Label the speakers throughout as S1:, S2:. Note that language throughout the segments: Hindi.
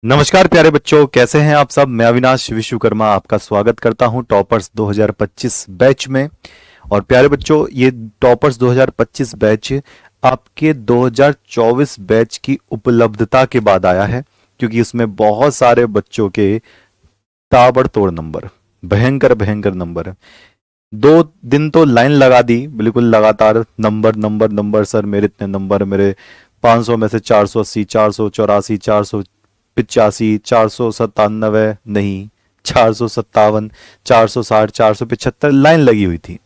S1: नमस्कार प्यारे बच्चों, कैसे हैं आप सब। मैं अविनाश विश्वकर्मा आपका स्वागत करता हूं टॉपर्स 2025 बैच में। और प्यारे बच्चों, ये टॉपर्स 2025 बैच आपके 2024 बैच की उपलब्धता के बाद आया है, क्योंकि उसमें बहुत सारे बच्चों के ताबड़तोड़ नंबर, भयंकर भयंकर नंबर। 2 दिन तो लाइन लगा दी, बिल्कुल लगातार नंबर नंबर नंबर। सर मेरे इतने नंबर, मेरे 500 में से 480, 484, 485, 497, नहीं 457, 460, 475 लाइन लगी हुई थी।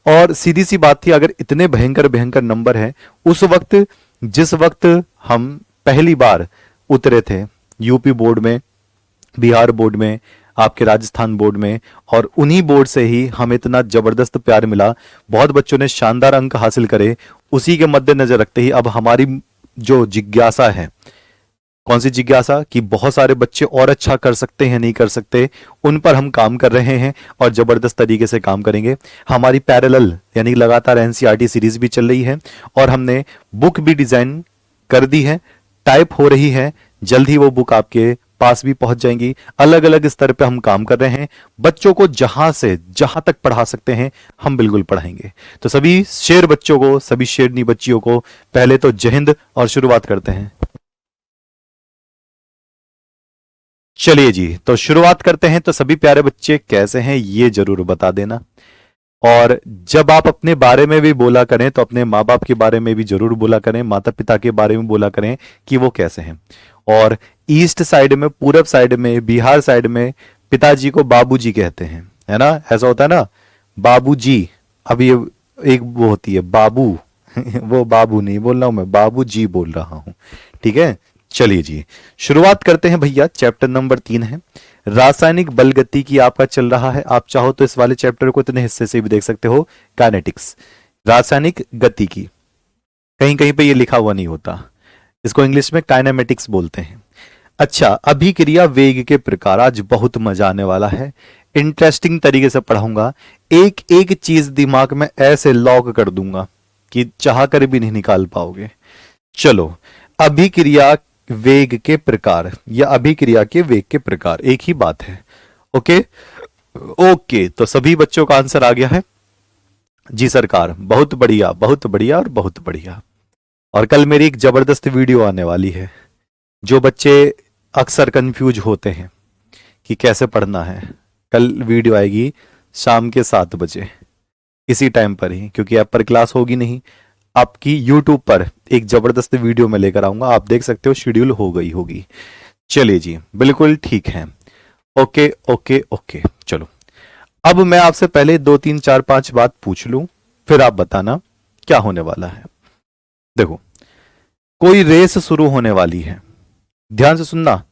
S1: और सीधी सी बात थी, अगर इतने भयंकर भयंकर नंबर हैं उस वक्त, जिस वक्त हम पहली बार उतरे थे यूपी बोर्ड में, बिहार बोर्ड में, आपके राजस्थान बोर्ड में, और उन्हीं बोर्ड से ही हमें इतना जबरदस्त प्यार मिला, बहुत बच्चों ने शानदार अंक हासिल करे। उसी के मद्देनजर रखते ही अब हमारी जो जिज्ञासा है, कौन सी जिज्ञासा, कि बहुत सारे बच्चे और अच्छा कर सकते हैं नहीं कर सकते, उन पर हम काम कर रहे हैं और जबरदस्त तरीके से काम करेंगे। हमारी पैरेलल यानी लगातार एनसीईआरटी सीरीज भी चल रही है और हमने बुक भी डिजाइन कर दी है, टाइप हो रही है, जल्द ही वो बुक आपके पास भी पहुंच जाएंगी। अलग अलग स्तर पे हम काम कर रहे हैं, बच्चों को जहां से जहां तक पढ़ा सकते हैं हम बिल्कुल पढ़ाएंगे। तो सभी शेर बच्चों को, सभी शेरनी बच्चियों को पहले तो जय हिंद और शुरुआत करते हैं। चलिए जी, तो शुरुआत करते हैं। तो सभी प्यारे बच्चे कैसे हैं ये जरूर बता देना। और जब आप अपने बारे में भी बोला करें तो अपने माँ बाप के बारे में भी जरूर बोला करें, माता पिता के बारे में बोला करें कि वो कैसे हैं। और ईस्ट साइड में, पूरब साइड में, बिहार साइड में पिताजी को बाबूजी कहते हैं, है ना, ऐसा होता है ना, बाबूजी। अब ये एक वो होती है बाबू वो बाबू नहीं बोल रहा हूं मैं, बाबूजी बोल रहा हूं, ठीक है। चलिए जी, शुरुआत करते हैं भैया। चैप्टर नंबर 3 है रासायनिक बल गति की, आपका चल रहा है। आप चाहो तो इस वाले चैप्टर को इतने हिस्से से भी देख सकते हो, काइनेटिक्स, रासायनिक गति की। कहीं कहीं पे ये लिखा हुआ नहीं होता, इसको इंग्लिश में काइनेमेटिक्स बोलते हैं। अच्छा, अभिक्रिया वेग के प्रकार, आज बहुत मजा आने वाला है, इंटरेस्टिंग तरीके से पढ़ाऊंगा। एक एक चीज दिमाग में ऐसे लॉक कर दूंगा कि चाह कर भी नहीं निकाल पाओगे। चलो, अभिक्रिया वेग के प्रकार या अभिक्रिया के वेग के प्रकार एक ही बात है। ओके ओके, तो सभी बच्चों का आंसर आ गया है जी सरकार, बहुत बढ़िया बहुत बढ़िया और बहुत बढ़िया। और कल मेरी एक जबरदस्त वीडियो आने वाली है। जो बच्चे अक्सर कंफ्यूज होते हैं कि कैसे पढ़ना है, कल वीडियो आएगी शाम के 7 बजे इसी टाइम पर ही, क्योंकि ऐप पर क्लास होगी नहीं, आपकी यूट्यूब पर एक जबरदस्त वीडियो में लेकर आऊंगा, आप देख सकते हो, शेड्यूल हो गई होगी। चलिए जी, बिल्कुल ठीक है। ओके ओके ओके, चलो अब मैं आपसे पहले 2 3 4 5 बात पूछ लूं, फिर आप बताना क्या होने वाला है। देखो, कोई रेस शुरू होने वाली है, ध्यान से सुनना,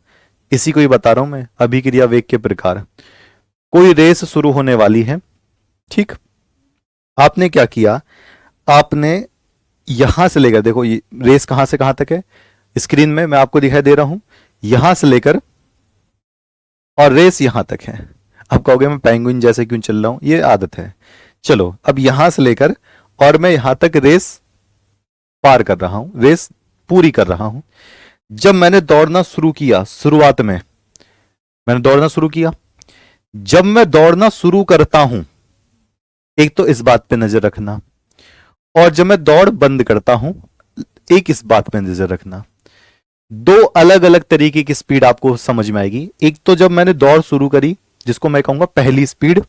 S1: इसी को ही बता रहा हूं मैं, अभिक्रिया वेग के प्रकार। कोई रेस शुरू होने वाली है, ठीक। आपने क्या किया, आपने यहां से लेकर, देखो ये रेस कहां से कहां तक है, स्क्रीन में मैं आपको दिखाई दे रहा हूं, यहां से लेकर और रेस यहां तक है। अब कहोगे मैं पेंगुइन जैसे क्यों चल रहा हूं, ये आदत है। चलो, अब यहां से लेकर और मैं यहां तक रेस पार कर रहा हूं, रेस पूरी कर रहा हूं। जब मैंने दौड़ना शुरू किया, शुरुआत में मैंने दौड़ना शुरू किया, जब मैं दौड़ना शुरू करता हूं, एक तो इस बात पे नजर रखना, और जब मैं दौड़ बंद करता हूं, एक इस बात पे नजर रखना। 2 अलग अलग तरीके की स्पीड आपको समझ में आएगी। एक तो जब मैंने दौड़ शुरू करी, जिसको मैं कहूंगा पहली स्पीड,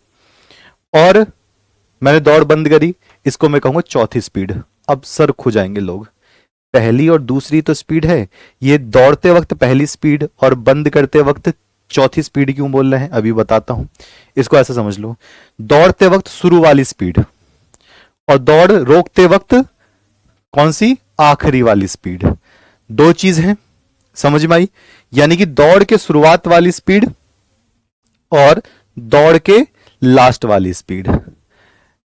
S1: और मैंने दौड़ बंद करी, इसको मैं कहूंगा चौथी स्पीड। अब सर खो जाएंगे लोग, पहली और दूसरी तो स्पीड है, ये दौड़ते वक्त पहली स्पीड और बंद करते वक्त चौथी स्पीड क्यों बोल रहे हैं, अभी बताता हूं। इसको ऐसे समझ लो, दौड़ते वक्त शुरू वाली स्पीड और दौड़ रोकते वक्त कौन सी, आखिरी वाली स्पीड। 2 चीज है, समझ में आई। यानी कि दौड़ के शुरुआत वाली स्पीड और दौड़ के लास्ट वाली स्पीड,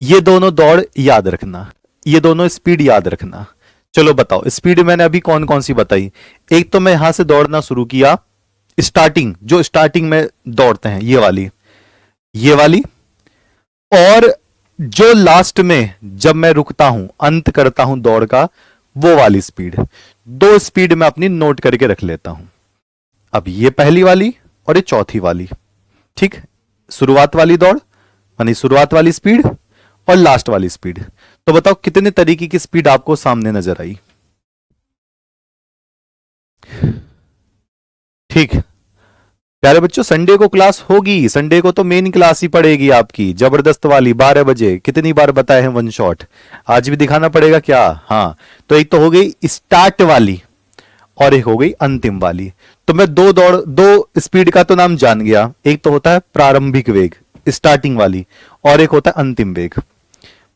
S1: ये दोनों दौड़ याद रखना, ये दोनों स्पीड याद रखना। चलो बताओ, स्पीड मैंने अभी कौन कौन सी बताई। एक तो मैं यहां से दौड़ना शुरू किया, स्टार्टिंग, जो स्टार्टिंग में दौड़ते हैं, ये वाली, और जो लास्ट में जब मैं रुकता हूं, अंत करता हूं दौड़ का, वो वाली स्पीड। 2 स्पीड मैं अपनी नोट करके रख लेता हूं। अब ये पहली वाली और ये चौथी वाली, ठीक। शुरुआत वाली दौड़ यानी शुरुआत वाली स्पीड और लास्ट वाली स्पीड। तो बताओ कितने तरीके की स्पीड आपको सामने नजर आई? ठीक। प्यारे बच्चों, संडे को क्लास होगी, संडे को तो मेन क्लास ही पड़ेगी आपकी, जबरदस्त वाली 12 बजे। कितनी बार बताए हैं वन शॉट, आज भी दिखाना पड़ेगा क्या? हाँ। तो एक तो हो गई स्टार्ट वाली और एक हो गई अंतिम वाली। तो मैं दो स्पीड का तो नाम जान गया, एक तो होता है प्रारंभिक वेग स्टार्टिंग वाली, और एक होता है अंतिम वेग।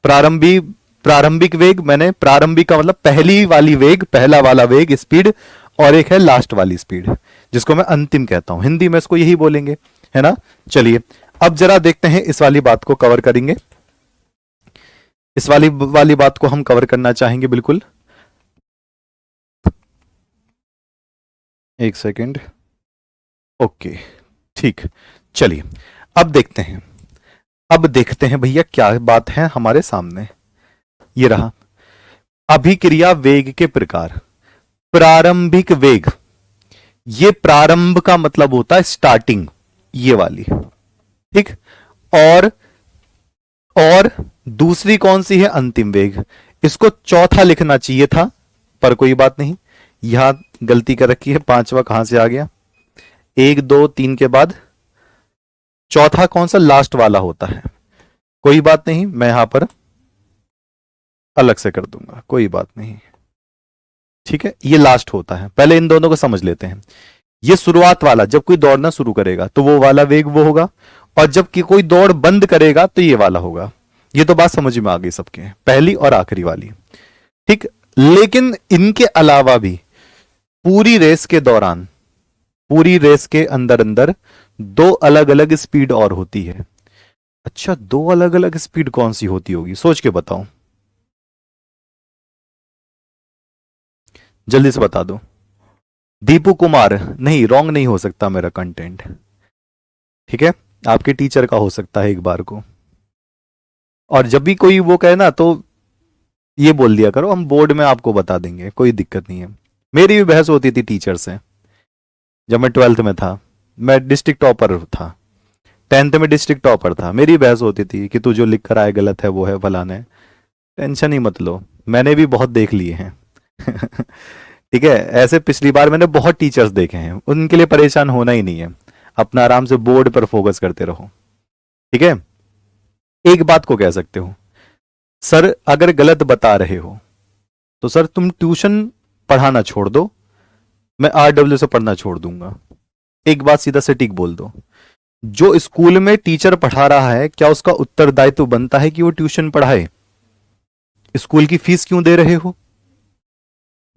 S1: प्रारंभिक वेग, मैंने प्रारंभिक का मतलब पहली वाली वेग, पहला वाला वेग स्पीड, और एक है लास्ट वाली स्पीड जिसको मैं अंतिम कहता हूं, हिंदी में इसको यही बोलेंगे, है ना। चलिए अब जरा देखते हैं, इस वाली बात को कवर करेंगे, इस वाली बात को हम कवर करना चाहेंगे बिल्कुल। एक सेकेंड। ओके, ठीक। चलिए अब देखते हैं भैया क्या बात है हमारे सामने। ये रहा अभिक्रिया वेग के प्रकार। प्रारंभिक वेग, ये प्रारंभ का मतलब होता है स्टार्टिंग, ये वाली, ठीक। और दूसरी कौन सी है? अंतिम वेग। इसको चौथा लिखना चाहिए था, पर कोई बात नहीं, यहां गलती कर रखी है। पांचवा कहां से आ गया? 1 2 3 के बाद चौथा कौन सा? लास्ट वाला होता है। कोई बात नहीं, मैं यहां पर अलग से कर दूंगा, कोई बात नहीं, ठीक है। ये लास्ट होता है, पहले इन दोनों को समझ लेते हैं। ये शुरुआत वाला, जब कोई दौड़ना शुरू करेगा तो वो वाला वेग वो होगा, और जब कि कोई दौड़ बंद करेगा तो ये वाला होगा। ये तो बात समझ में आ गई सबके, पहली और आखिरी वाली, ठीक। लेकिन इनके अलावा भी पूरी रेस के दौरान, पूरी रेस के अंदर अंदर दो अलग अलग स्पीड और होती है। अच्छा, दो अलग अलग स्पीड कौन सी होती होगी? सोच के बताओ, जल्दी से बता दो। दीपू कुमार, नहीं, रॉन्ग नहीं हो सकता मेरा कंटेंट, ठीक है। आपके टीचर का हो सकता है एक बार को। और जब भी कोई वो कहे ना तो ये बोल दिया करो, हम बोर्ड में आपको बता देंगे, कोई दिक्कत नहीं है। मेरी भी बहस होती थी टीचर से जब मैं 12th में था, मैं डिस्ट्रिक्ट टॉपर था, 10th में डिस्ट्रिक्ट टॉपर था। मेरी बहस होती थी कि तू जो लिख कर आए गलत है, वो है फलाने। टेंशन ही मत लो, मैंने भी बहुत देख लिए हैं ठीक है। ऐसे पिछली बार मैंने बहुत टीचर्स देखे हैं, उनके लिए परेशान होना ही नहीं है, अपना आराम से बोर्ड पर फोकस करते रहो, ठीक है। एक बात को कह सकते हो, सर अगर गलत बता रहे हो तो सर तुम ट्यूशन पढ़ाना छोड़ दो, मैं RW से पढ़ना छोड़ दूंगा। एक बात सीधा से टिक बोल दो, जो स्कूल में टीचर पढ़ा रहा है क्या उसका उत्तरदायित्व बनता है कि वो ट्यूशन पढ़ाए? स्कूल की फीस क्यों दे रहे हो?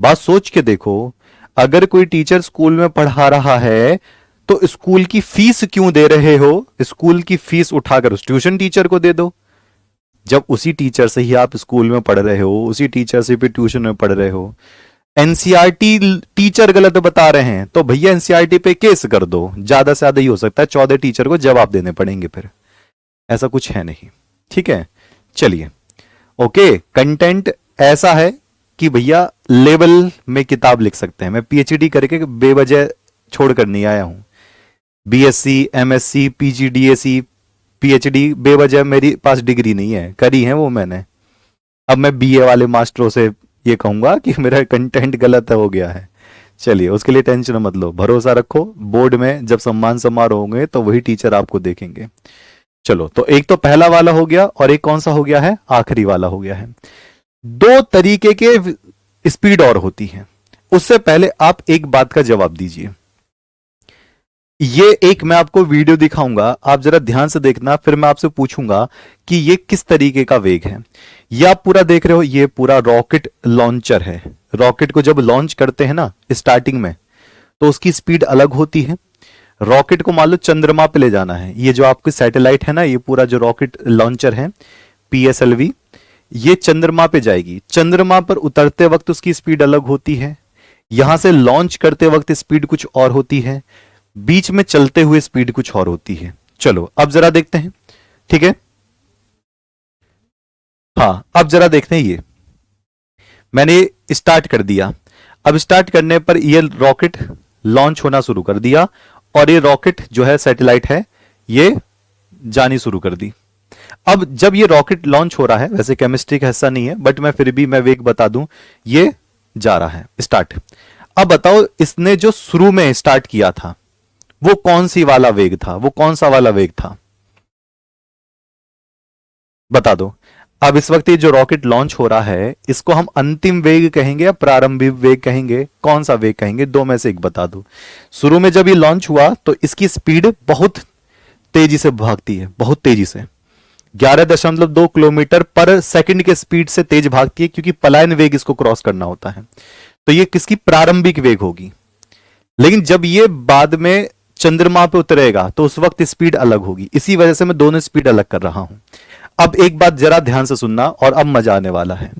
S1: बात सोच के देखो, अगर कोई टीचर स्कूल में पढ़ा रहा है तो स्कूल की फीस क्यों दे रहे हो? स्कूल की फीस उठाकर उस ट्यूशन टीचर को दे दो। जब उसी टीचर से ही आप स्कूल में पढ़ रहे हो, उसी टीचर से भी ट्यूशन में पढ़ रहे हो, एनसीईआरटी टीचर गलत बता रहे हैं तो भैया एनसीईआरटी पे केस कर दो, ज्यादा से ज्यादा ही हो सकता है 14 टीचर को जवाब देने पड़ेंगे, फिर ऐसा कुछ है नहीं, ठीक है। चलिए, ओके, कंटेंट ऐसा है कि भैया लेवल में किताब लिख सकते हैं। मैं पीएचडी करके बेवजह छोड़कर नहीं आया हूं। बीएससी, एमएससी, पीजीडीएसी, पीएचडी बेवजह मेरी पास डिग्री नहीं है, करी है वो मैंने। अब मैं बीए वाले मास्टरों से ये कहूंगा कि मेरा कंटेंट गलत हो गया है। चलिए, उसके लिए टेंशन मत लो, भरोसा रखो, बोर्ड में जब सम्मान समारोह होंगे तो वही टीचर आपको देखेंगे। चलो, तो एक तो पहला वाला हो गया, और एक कौन सा हो गया है? आखिरी वाला हो गया है। दो तरीके के स्पीड और होती है। उससे पहले आप एक बात का जवाब दीजिए। ये एक मैं आपको वीडियो दिखाऊंगा, आप जरा ध्यान से देखना, फिर मैं आपसे पूछूंगा कि ये किस तरीके का वेग है। ये आप पूरा देख रहे हो, ये पूरा रॉकेट लॉन्चर है। रॉकेट को जब लॉन्च करते हैं ना स्टार्टिंग में, तो उसकी स्पीड अलग होती है। रॉकेट को मान लो चंद्रमा पे ले जाना है, ये जो आपकी सैटेलाइट है ना, ये पूरा जो रॉकेट लॉन्चर है PSLV, ये चंद्रमा पे जाएगी। चंद्रमा पर उतरते वक्त उसकी स्पीड अलग होती है, यहां से लॉन्च करते वक्त स्पीड कुछ और होती है, बीच में चलते हुए स्पीड कुछ और होती है। चलो अब जरा देखते हैं, ठीक है। हाँ, अब जरा देखते हैं, ये मैंने स्टार्ट कर दिया। अब स्टार्ट करने पर ये रॉकेट लॉन्च होना शुरू कर दिया और ये रॉकेट जो है सैटेलाइट है ये जानी शुरू कर दी। अब जब ये रॉकेट लॉन्च हो रहा है, वैसे केमिस्ट्री का हिस्सा नहीं है बट मैं फिर भी मैं वेग बता दूं, ये जा रहा है स्टार्ट। अब बताओ इसने जो शुरू में स्टार्ट किया था वो कौन सी वाला वेग था, वो कौन सा वाला वेग था, बता दो। अब इस वक्त ये जो रॉकेट लॉन्च हो रहा है इसको हम अंतिम वेग कहेंगे या प्रारंभिक वेग कहेंगे, कौन सा वेग कहेंगे, दो में से एक बता दो। शुरू में जब ये लॉन्च हुआ तो इसकी स्पीड बहुत तेजी से भागती है, बहुत तेजी से 11.2 किलोमीटर पर सेकंड के स्पीड से तेज भागती है, क्योंकि पलायन वेग इसको क्रॉस करना होता है। तो ये किसकी प्रारंभिक वेग होगी। लेकिन जब ये बाद में चंद्रमा पे उतरेगा तो उस वक्त स्पीड अलग होगी। इसी वजह से मैं दोनों स्पीड अलग कर रहा हूं। अब एक बात जरा ध्यान से सुनना और अब मजा आने वाला है।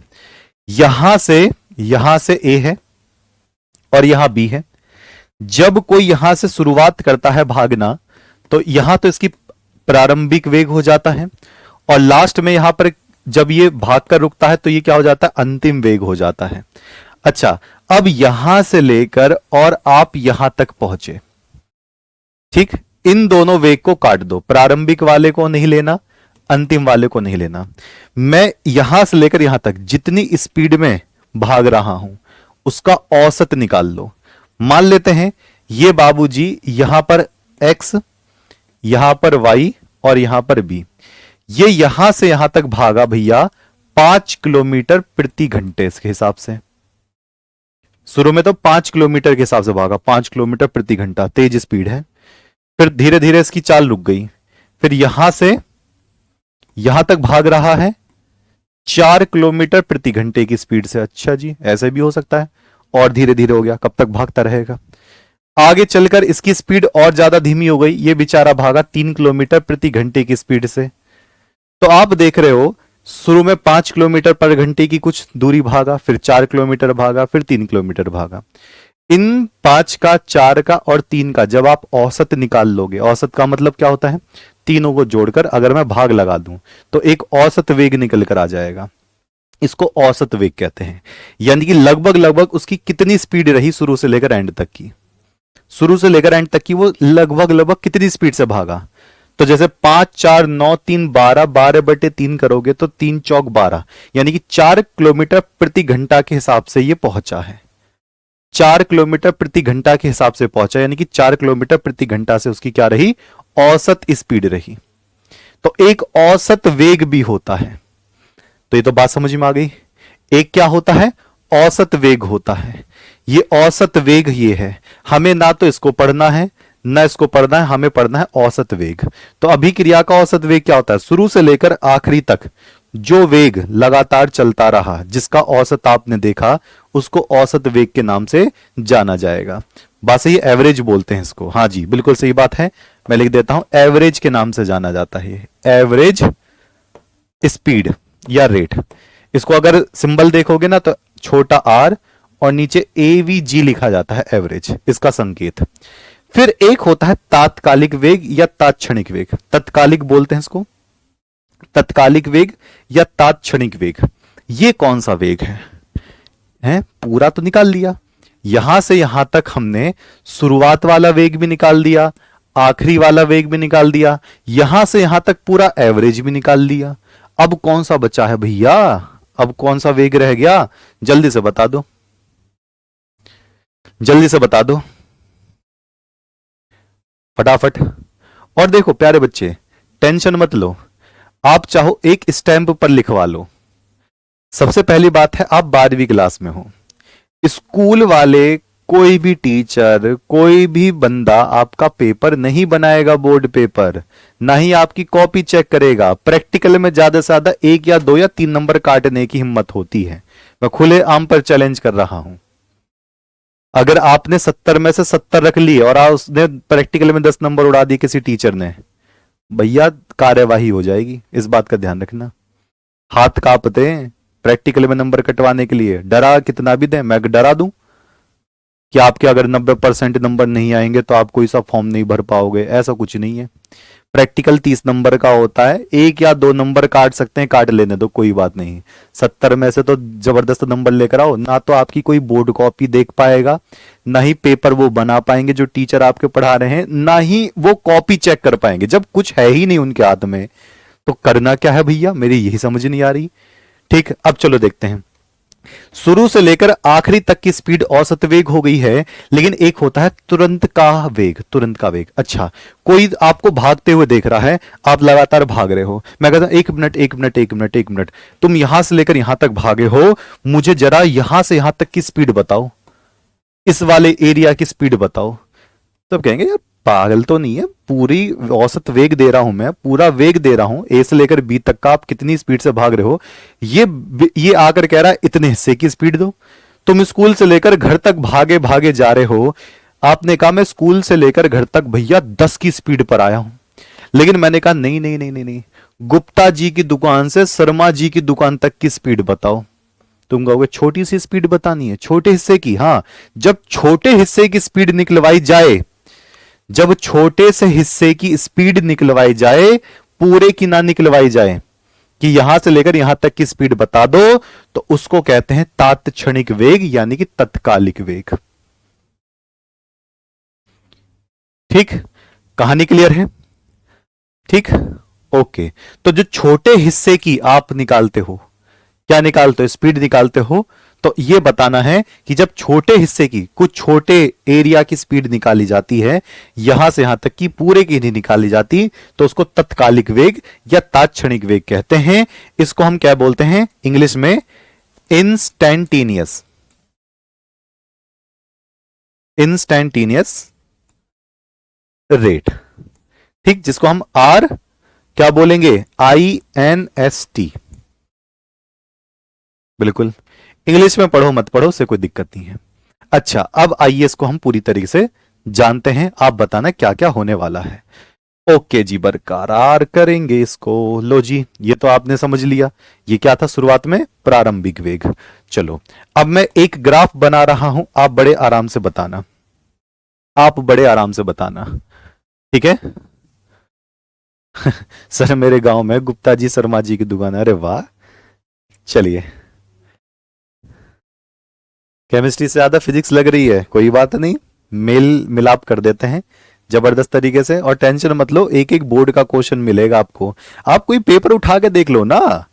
S1: यहां से ए है और यहां बी है। जब कोई यहां से शुरुआत करता है भागना तो यहां तो इसकी प्रारंभिक वेग हो जाता है और लास्ट में यहां पर जब ये भागकर रुकता है तो ये क्या हो जाता है, अंतिम वेग हो जाता है। अच्छा, अब यहां से लेकर और आप यहां तक पहुंचे, ठीक, इन दोनों वेग को काट दो, प्रारंभिक वाले को नहीं लेना, अंतिम वाले को नहीं लेना। मैं यहां से लेकर यहां तक जितनी स्पीड में भाग रहा हूं उसका औसत निकाल लो। मान लेते हैं ये बाबूजी यहां पर x, यहां पर y और यहां पर b, ये यहां से यहां तक भागा भैया 5 किलोमीटर प्रति घंटे के हिसाब से। शुरू में तो 5 किलोमीटर के हिसाब से भागा, 5 किलोमीटर प्रति घंटा तेज स्पीड है। फिर धीरे धीरे इसकी चाल रुक गई, फिर यहां से यहां तक भाग रहा है 4 किलोमीटर प्रति घंटे की स्पीड से। अच्छा जी, ऐसे भी हो सकता है, और धीरे धीरे हो गया, कब तक भागता रहेगा। आगे चलकर इसकी स्पीड और ज्यादा धीमी हो गई, ये बेचारा भागा 3 किलोमीटर प्रति घंटे की स्पीड से। तो आप देख रहे हो शुरू में 5 किलोमीटर पर घंटे की कुछ दूरी भागा, फिर 4 किलोमीटर भागा, फिर 3 किलोमीटर भागा। इन 5 का, 4 का और 3 का जब आप औसत निकाल लोगे, औसत का मतलब क्या होता है, तीनों को जोड़कर अगर मैं भाग लगा दूं तो एक औसत वेग निकल कर आ जाएगा। इसको औसत वेग कहते हैं। यानी कि लगभग लगभग उसकी कितनी स्पीड रही शुरू से लेकर एंड तक की, शुरू से लेकर एंड तक की वो लगभग लगभग कितनी स्पीड से भागा। तो जैसे 5 4 9 3 12, 12/3 करोगे तो 3 चौक 12, यानी कि 4 किलोमीटर प्रति घंटा के हिसाब से ये पहुंचा है। 4 किलोमीटर प्रति घंटा के हिसाब से पहुंचा, यानी कि 4 किलोमीटर प्रति घंटा से उसकी क्या रही, औसत स्पीड रही। तो एक औसत वेग भी होता है। तो ये तो बात समझ में आ गई। एक क्या होता है, औसत वेग होता है। ये औसत वेग ये है, हमें ना तो इसको पढ़ना है ना इसको पढ़ना है, हमें पढ़ना है औसत वेग। तो अभिक्रिया का औसत वेग क्या होता है, शुरू से लेकर आखिरी तक जो वेग लगातार चलता रहा, जिसका औसत आपने देखा, उसको औसत वेग के नाम से जाना जाएगा। बात सही, एवरेज बोलते हैं इसको। हाँ जी, बिल्कुल सही बात है, मैं लिख देता हूं, एवरेज के नाम से जाना जाता है, एवरेज स्पीड या रेट। इसको अगर सिंबल देखोगे ना तो छोटा r और नीचे AVG लिखा जाता है, एवरेज इसका संकेत। फिर एक होता है तात्कालिक वेग या तात्क्षणिक वेग, तत्कालिक बोलते हैं इसको, तत्कालिक वेग या तात्क्षणिक वेग। ये कौन सा वेग है? पूरा तो निकाल लिया, यहां से यहां तक हमने शुरुआत वाला वेग भी निकाल दिया, आखिरी वाला वेग भी निकाल दिया, यहां से यहां तक पूरा एवरेज भी निकाल लिया। अब कौन सा बचा है भैया, अब कौन सा वेग रह गया, जल्दी से बता दो, जल्दी से बता दो फटाफट। और देखो प्यारे बच्चे, टेंशन मत लो, आप चाहो एक स्टैंप पर लिखवा लो। सबसे पहली बात है, आप 12वीं क्लास में हो, स्कूल वाले कोई भी टीचर, कोई भी बंदा आपका पेपर नहीं बनाएगा, बोर्ड पेपर, ना ही आपकी कॉपी चेक करेगा। प्रैक्टिकल में ज्यादा से ज्यादा 1 या 2 या 3 नंबर काटने की हिम्मत होती है। मैं खुले आम पर चैलेंज कर रहा हूं। अगर आपने 70 में से 70 रख लिए और उसने प्रैक्टिकल में 10 नंबर उड़ा दिए किसी टीचर ने, भैया कार्यवाही हो जाएगी, इस बात का ध्यान रखना। हाथ कांपते हैं प्रैक्टिकल में नंबर कटवाने के लिए, डरा कितना भी दें, मैं डरा दूं कि आपके अगर 90% नंबर नहीं आएंगे तो आप कोई सा फॉर्म नहीं भर पाओगे, ऐसा कुछ नहीं है। प्रैक्टिकल 30 नंबर का होता है, 1 या 2 नंबर काट सकते हैं, काट लेने दो, कोई बात नहीं। 70 में से तो जबरदस्त नंबर लेकर आओ, ना तो आपकी कोई बोर्ड कॉपी देख पाएगा, ना ही पेपर वो बना पाएंगे जो टीचर आपके पढ़ा रहे हैं, ना ही वो कॉपी चेक कर पाएंगे। जब कुछ है ही नहीं उनके हाथ में तो करना क्या है भैया, मेरी यही समझ नहीं आ रही। ठीक, अब चलो देखते हैं। शुरू से लेकर आखिरी तक की स्पीड औसत वेग हो गई है, लेकिन एक होता है तुरंत का वेग, तुरंत का वेग। अच्छा, कोई आपको भागते हुए देख रहा है, आप लगातार भाग रहे हो, मैं कहता हूं 1 मिनट 1 मिनट 1 मिनट 1 मिनट, तुम यहां से लेकर यहां तक भागे हो, मुझे जरा यहां से यहां तक की स्पीड बताओ, इस वाले एरिया की स्पीड बताओ। तब कहेंगे यार पागल तो नहीं है, पूरी औसत वेग दे रहा हूं मैं, पूरा वेग दे रहा हूं, ए से लेकर बी तक का, आप कितनी स्पीड से भाग रहे हो, ये आकर कह रहा है इतने हिस्से की स्पीड दो। तुम स्कूल से लेकर घर तक भागे भागे जा रहे हो, आपने कहा मैं स्कूल से लेकर घर तक भैया 10 की स्पीड पर आया हूं, लेकिन मैंने कहा नहीं नहीं नहीं नहीं नहीं, गुप्ता जी की दुकान से शर्मा जी की दुकान तक की स्पीड बताओ। तुम कहोगे छोटी सी स्पीड बतानी है, छोटे हिस्से की। हां, जब छोटे हिस्से की स्पीड निकलवाई जाए, जब छोटे से हिस्से की स्पीड निकलवाई जाए, पूरे की ना निकलवाई जाए, कि यहां से लेकर यहां तक की स्पीड बता दो, तो उसको कहते हैं तात्क्षणिक वेग, यानी कि तत्कालिक वेग। ठीक, कहानी क्लियर है? ठीक, ओके। तो जो छोटे हिस्से की आप निकालते हो, क्या निकालते हो, स्पीड निकालते हो, तो यह बताना है कि जब छोटे हिस्से की, कुछ छोटे एरिया की स्पीड निकाली जाती है, यहां से यहां तक की पूरे की नहीं निकाली जाती, तो उसको तत्कालिक वेग या तात्क्षणिक वेग कहते हैं। इसको हम क्या बोलते हैं इंग्लिश में? Instantaneous, instantaneous rate. ठीक, जिसको हम आर क्या बोलेंगे? INST। बिल्कुल, इंग्लिश में पढ़ो मत पढ़ो, उससे कोई दिक्कत नहीं है। अच्छा, अब आइए इसको हम पूरी तरीके से जानते हैं, आप बताना क्या क्या होने वाला है। ओके जी, बरकरार करेंगे इसको। लो जी, ये तो आपने समझ लिया, ये क्या था शुरुआत में? प्रारंभिक वेग। चलो, अब मैं एक ग्राफ बना रहा हूं, आप बड़े आराम से बताना, आप बड़े आराम से बताना, ठीक है? सर मेरे गांव में गुप्ता जी शर्मा जी की दुकान है। अरे वाह, चलिए, केमिस्ट्री से ज्यादा फिजिक्स लग रही है, कोई बात नहीं, मेल मिलाप कर देते हैं जबरदस्त तरीके से। और टेंशन मत लो, एक एक बोर्ड का क्वेश्चन मिलेगा आपको। आप कोई पेपर उठा के देख लो ना,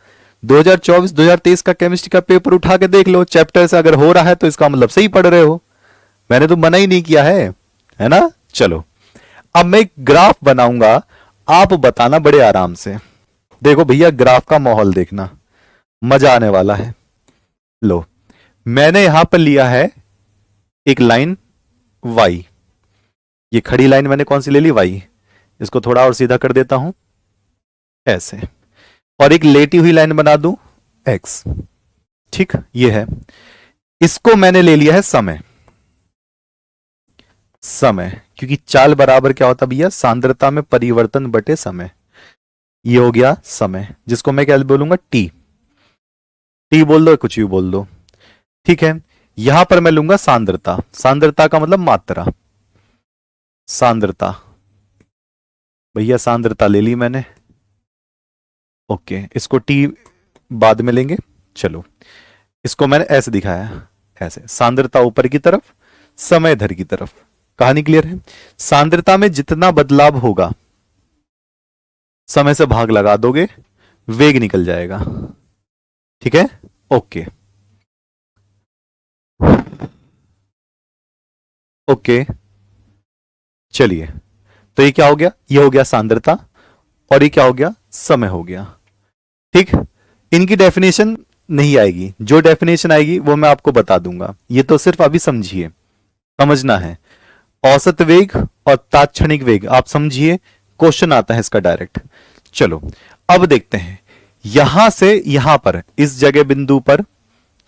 S1: 2024-2023 का केमिस्ट्री का पेपर उठा के देख लो, चैप्टर से अगर हो रहा है तो इसका मतलब सही पढ़ रहे हो, मैंने तो मना ही नहीं किया है ना? चलो, अब मैं एक ग्राफ बनाऊंगा, आप बताना बड़े आराम से। देखो भैया, ग्राफ का माहौल देखना, मजा आने वाला है। लो, मैंने यहां पर लिया है एक लाइन y, ये खड़ी लाइन मैंने कौन सी ले ली? y। इसको थोड़ा और सीधा कर देता हूं ऐसे, और एक लेटी हुई लाइन बना दूं x। ठीक, ये है। इसको मैंने ले लिया है समय, समय, क्योंकि चाल बराबर क्या होता भैया? सांद्रता में परिवर्तन बटे समय। ये हो गया समय, जिसको मैं क्या बोलूंगा? टी। टी बोल दो, कुछ भी बोल दो, ठीक है। यहां पर मैं लूंगा सांद्रता, सांद्रता का मतलब मात्रा, सांद्रता। भैया सांद्रता ले ली मैंने, ओके, इसको टी बाद में लेंगे। चलो, इसको मैंने ऐसे दिखाया, ऐसे, सांद्रता ऊपर की तरफ, समय इधर की तरफ। कहानी क्लियर है? सांद्रता में जितना बदलाव होगा, समय से भाग लगा दोगे, वेग निकल जाएगा। ठीक है, ओके ओके। चलिए, तो ये क्या हो गया? ये हो गया सांद्रता, और ये क्या हो गया? समय हो गया। ठीक, इनकी डेफिनेशन नहीं आएगी, जो डेफिनेशन आएगी वो मैं आपको बता दूंगा, ये तो सिर्फ अभी समझिए, समझना है। औसत वेग और तात्क्षणिक वेग आप समझिए, क्वेश्चन आता है इसका डायरेक्ट। चलो, अब देखते हैं, यहां से यहां पर, इस जगह बिंदु पर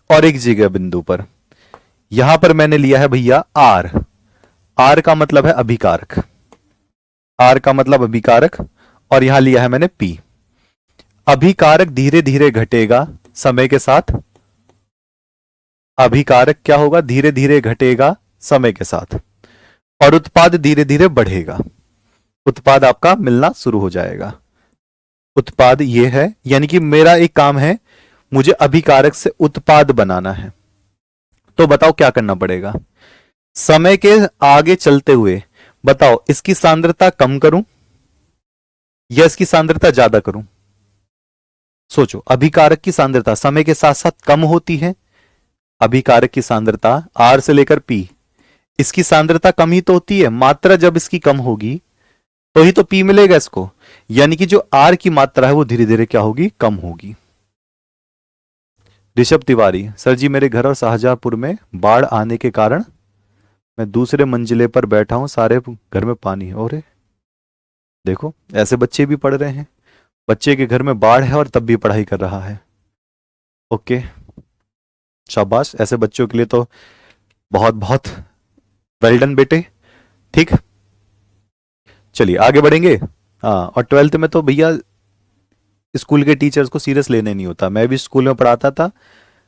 S1: और एक जगह बिंदु पर, यहां पर मैंने लिया है भैया आर। आर का मतलब है अभिकारक, आर का मतलब अभिकारक, और यहां लिया है मैंने पी। अभिकारक धीरे धीरे घटेगा समय के साथ, अभिकारक क्या होगा? धीरे धीरे घटेगा समय के साथ, और उत्पाद धीरे धीरे बढ़ेगा, उत्पाद आपका मिलना शुरू हो जाएगा। उत्पाद ये है, यानी कि मेरा एक काम है, मुझे अभिकारक से उत्पाद बनाना है। तो बताओ क्या करना पड़ेगा? समय के आगे चलते हुए बताओ, इसकी सांद्रता कम करूं या इसकी सांद्रता ज्यादा करूं? सोचो, अभिकारक की सांद्रता समय के साथ साथ कम होती है। अभिकारक की सांद्रता R से लेकर P, इसकी सांद्रता कम ही तो होती है। मात्रा जब इसकी कम होगी तो ही तो P मिलेगा इसको, यानी कि जो R की मात्रा है वो धीरे धीरे क्या होगी? कम होगी। ऋषभ तिवारी, सर जी मेरे घर और शाहजहांपुर में बाढ़ आने के कारण मैं दूसरे मंजिले पर बैठा हूं, सारे घर में पानी है। और देखो, ऐसे बच्चे भी पढ़ रहे हैं, बच्चे के घर में बाढ़ है और तब भी पढ़ाई कर रहा है। ओके, शाबाश, ऐसे बच्चों के लिए तो बहुत बहुत वेल डन बेटे। ठीक, चलिए आगे बढ़ेंगे। हाँ, और 12th में तो भैया स्कूल के टीचर्स को सीरियस लेने नहीं होता। मैं भी स्कूल में पढ़ाता था,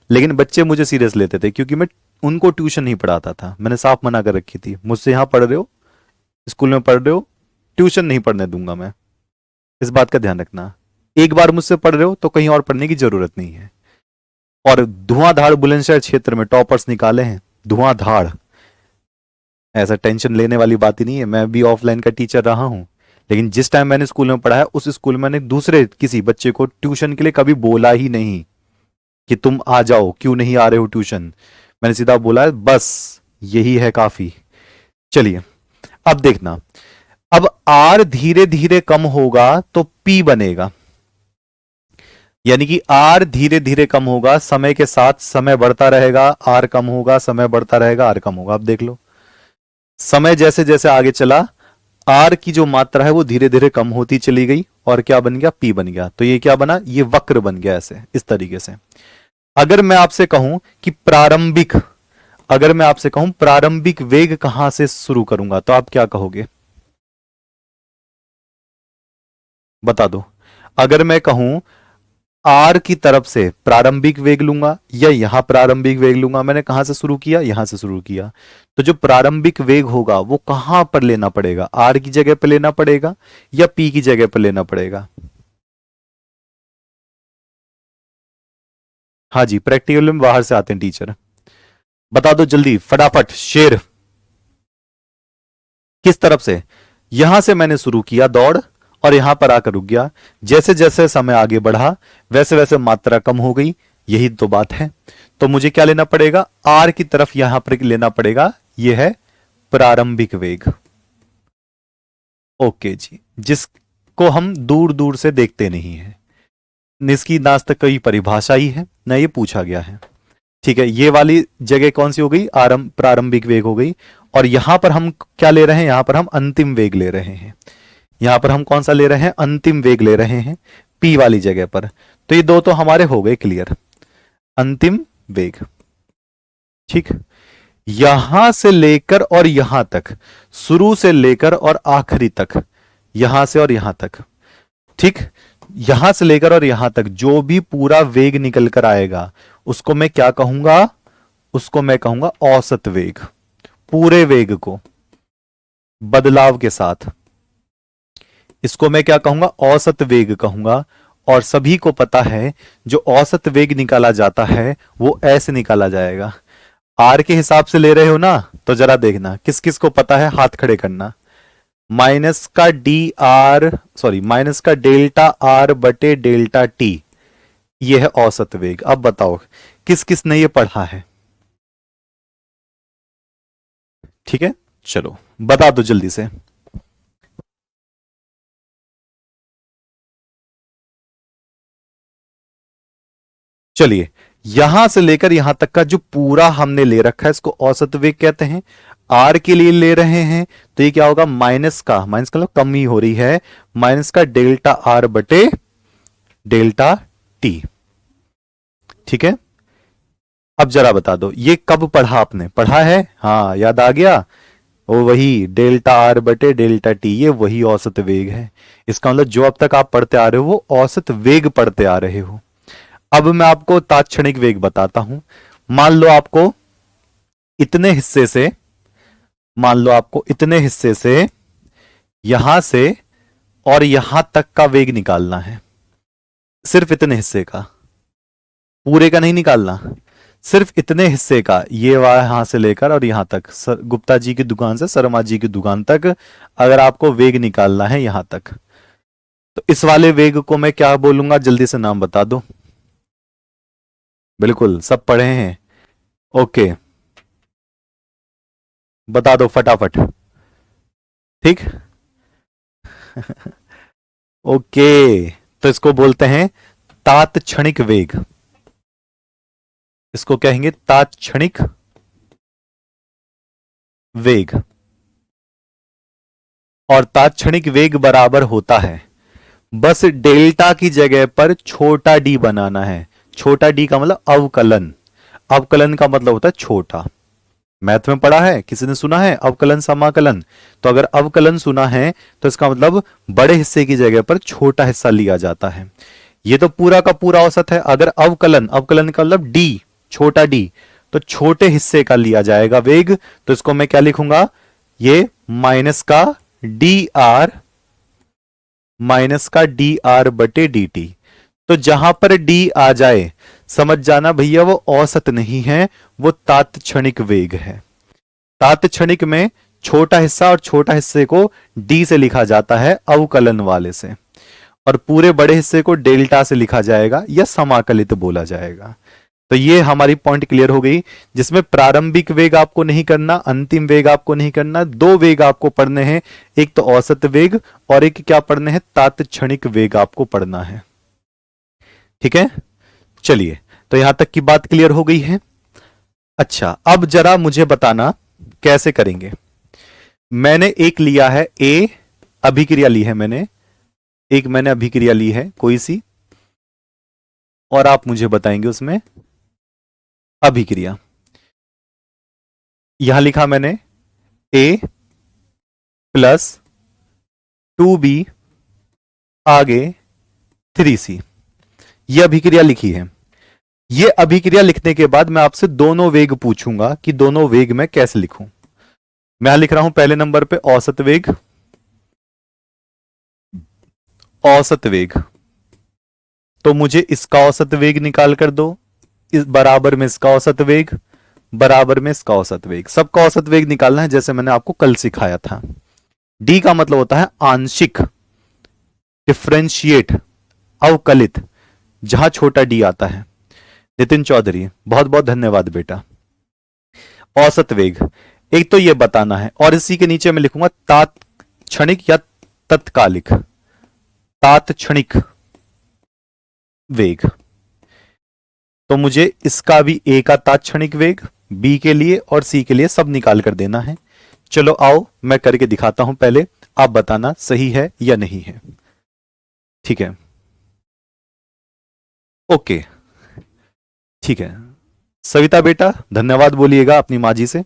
S1: लेकिन बच्चे मुझे सीरियस लेते थे क्योंकि मैं उनको ट्यूशन नहीं पढ़ाता था। मैंने साफ मना कर रखी थी, मुझसे यहां पढ़ रहे हो, स्कूल में पढ़ रहे हो, ट्यूशन नहीं पढ़ने दूंगा मैं। इस बात का ध्यान रखना, एक बार मुझसे पढ़ रहे हो तो कहीं और पढ़ने की जरूरत नहीं है। और धुआंधार बुलंदशहर क्षेत्र में टॉपर्स निकाले हैं, धुआंधार। ऐसा टेंशन लेने वाली बात ही नहीं है। मैं भी ऑफलाइन का टीचर रहा हूं, लेकिन जिस टाइम मैंने स्कूल में पढ़ाया उस स्कूल में मैंने दूसरे किसी बच्चे को ट्यूशन के लिए कभी बोला ही नहीं कि तुम आ जाओ, क्यों नहीं आ रहे हो ट्यूशन। मैंने सीधा बोला बस यही है काफी। चलिए अब देखना, अब R धीरे धीरे कम होगा तो P बनेगा, यानी कि R धीरे धीरे कम होगा, समय के साथ समय बढ़ता रहेगा, R कम होगा, समय बढ़ता रहेगा, R कम होगा। अब देख लो, समय जैसे जैसे आगे चला, R की जो मात्रा है वो धीरे धीरे कम होती चली गई, और क्या बन गया? P बन गया। तो ये क्या बना? ये वक्र बन गया, ऐसे इस तरीके से। अगर मैं आपसे कहूं कि प्रारंभिक, अगर मैं आपसे कहूं प्रारंभिक वेग कहां से शुरू करूंगा, तो आप क्या कहोगे? बता दो। अगर मैं कहूं R की तरफ से प्रारंभिक वेग लूंगा या यहां प्रारंभिक वेग लूंगा, मैंने कहां से शुरू किया? यहां से शुरू किया। तो जो प्रारंभिक वेग होगा वो कहां पर लेना पड़ेगा? R की जगह पर लेना पड़ेगा या P की जगह पर लेना पड़ेगा? हाँ जी, प्रैक्टिकल में बाहर से आते हैं टीचर, बता दो जल्दी फटाफट। शेर किस तरफ से? यहां से मैंने शुरू किया दौड़ और यहां पर आकर रुक गया। जैसे जैसे समय आगे बढ़ा वैसे वैसे मात्रा कम हो गई, यही तो बात है। तो मुझे क्या लेना पड़ेगा? R की तरफ यहां पर लेना पड़ेगा, यह है प्रारंभिक वेग। ओके जी, जिसको हम दूर दूर से देखते नहीं है, इसकी ना तक कोई परिभाषा ही है ना ये पूछा गया है। ठीक है, ये वाली जगह कौन सी हो गई? प्रारंभिक वेग हो गई। और यहां पर हम क्या ले रहे हैं? यहां पर हम अंतिम वेग ले रहे हैं। यहां पर हम कौन सा ले रहे हैं? अंतिम वेग ले रहे हैं, P वाली जगह पर। तो ये दो तो हमारे हो गए क्लियर, अंतिम वेग। ठीक, यहां से लेकर और यहां तक, शुरू से लेकर और आखिरी तक, यहां से और यहां तक। ठीक, यहां से लेकर और यहां तक जो भी पूरा वेग निकल कर आएगा उसको मैं क्या कहूंगा? उसको मैं कहूंगा औसत वेग। पूरे वेग को बदलाव के साथ इसको मैं क्या कहूंगा? औसत वेग कहूंगा। और सभी को पता है जो औसत वेग निकाला जाता है वो ऐसे निकाला जाएगा। R के हिसाब से ले रहे हो ना, तो जरा देखना किस किस को पता है, हाथ खड़े करना। माइनस का माइनस का डेल्टा R बटे डेल्टा T, यह है औसत वेग। अब बताओ किस किस ने यह पढ़ा है? ठीक है, चलो बता दो जल्दी से। चलिए, यहां से लेकर यहां तक का जो पूरा हमने ले रखा है इसको औसत वेग कहते हैं। R के लिए ले रहे हैं तो ये क्या होगा? माइनस का मतलब कमी हो रही है, माइनस का डेल्टा R बटे डेल्टा T। ठीक है, अब जरा बता दो ये कब पढ़ा आपने? पढ़ा है? हाँ, याद आ गया। वो वही डेल्टा R बटे डेल्टा T, ये वही औसत वेग है। इसका मतलब जो अब तक आप पढ़ते आ रहे हो वो औसत वेग पढ़ते आ रहे हो। अब मैं आपको तात्क्षणिक वेग बताता हूं। मान लो आपको इतने हिस्से से मान लो आपको इतने हिस्से से, यहां से और यहां तक का वेग निकालना है, सिर्फ इतने हिस्से का, पूरे का नहीं निकालना, सिर्फ इतने हिस्से का, ये यहां से लेकर और यहां तक, गुप्ता जी की दुकान से शर्मा जी की दुकान तक, अगर आपको वेग निकालना है यहां तक, तो इस वाले वेग को मैं क्या बोलूंगा, जल्दी से नाम बता दो। बिल्कुल सब पढ़े हैं, ओके, बता दो फटाफट। ठीक ओके, तो इसको बोलते हैं तात्क्षणिक वेग, इसको कहेंगे तात्क्षणिक वेग। और तात्क्षणिक वेग बराबर होता है, बस डेल्टा की जगह पर छोटा डी बनाना है। छोटा डी का मतलब अवकलन, अवकलन का मतलब होता है छोटा। मैथ में पढ़ा है, किसी ने सुना है अवकलन समाकलन? तो अगर अवकलन सुना है तो इसका मतलब बड़े हिस्से की जगह पर छोटा हिस्सा लिया जाता है। ये तो पूरा का पूरा औसत है। अगर अवकलन, अवकलन का मतलब डी, छोटा डी, तो छोटे हिस्से का लिया जाएगा वेग, तो इसको मैं क्या लिखूंगा, ये माइनस का डी आर, माइनस का डी आर बटे डी टी। तो जहां पर डी आ जाए समझ जाना भैया वो औसत नहीं है, वो तात्क्षणिक वेग है। तात्क्षणिक में छोटा हिस्सा और छोटा हिस्से को डी से लिखा जाता है अवकलन वाले से, और पूरे बड़े हिस्से को डेल्टा से लिखा जाएगा या समाकलित बोला जाएगा। तो ये हमारी पॉइंट क्लियर हो गई, जिसमें प्रारंभिक वेग आपको नहीं करना, अंतिम वेग आपको नहीं करना, दो वेग आपको पढ़ने हैं, एक तो औसत वेग और एक क्या पढ़ने हैं, तात्क्षणिक वेग आपको पढ़ना है। ठीक है, चलिए, तो यहां तक की बात क्लियर हो गई है। अच्छा, अब जरा मुझे बताना कैसे करेंगे। मैंने एक लिया है ए, अभिक्रिया ली है मैंने, एक मैंने अभिक्रिया ली है कोई सी, और आप मुझे बताएंगे उसमें अभिक्रिया। यहां लिखा मैंने ए प्लस 2b आगे 3c, यह अभिक्रिया लिखी है। यह अभिक्रिया लिखने के बाद मैं आपसे दोनों वेग पूछूंगा कि दोनों वेग मैं कैसे लिखूं। मैं यहां लिख रहा हूं पहले नंबर पे औसत वेग, औसत वेग, तो मुझे इसका औसत वेग निकाल कर दो, इस बराबर में इसका औसत वेग, बराबर में इसका औसत वेग, सबका औसत वेग निकालना है जैसे मैंने आपको कल सिखाया था। डी का मतलब होता है आंशिक, डिफ्रेंशिएट, अवकलित, जहां छोटा डी आता है। नितिन चौधरी बहुत बहुत धन्यवाद बेटा। औसत वेग एक तो यह बताना है, और इसी के नीचे मैं लिखूंगा तात्क्षणिक या तत्कालिक, तात्क्षणिक वेग। तो मुझे इसका भी ए का तात्क्षणिक वेग, बी के लिए और सी के लिए सब निकाल कर देना है। चलो आओ मैं करके दिखाता हूं, पहले आप बताना सही है या नहीं है। ठीक है, ओके, ठीक है, सविता बेटा धन्यवाद बोलिएगा अपनी माँ जी से।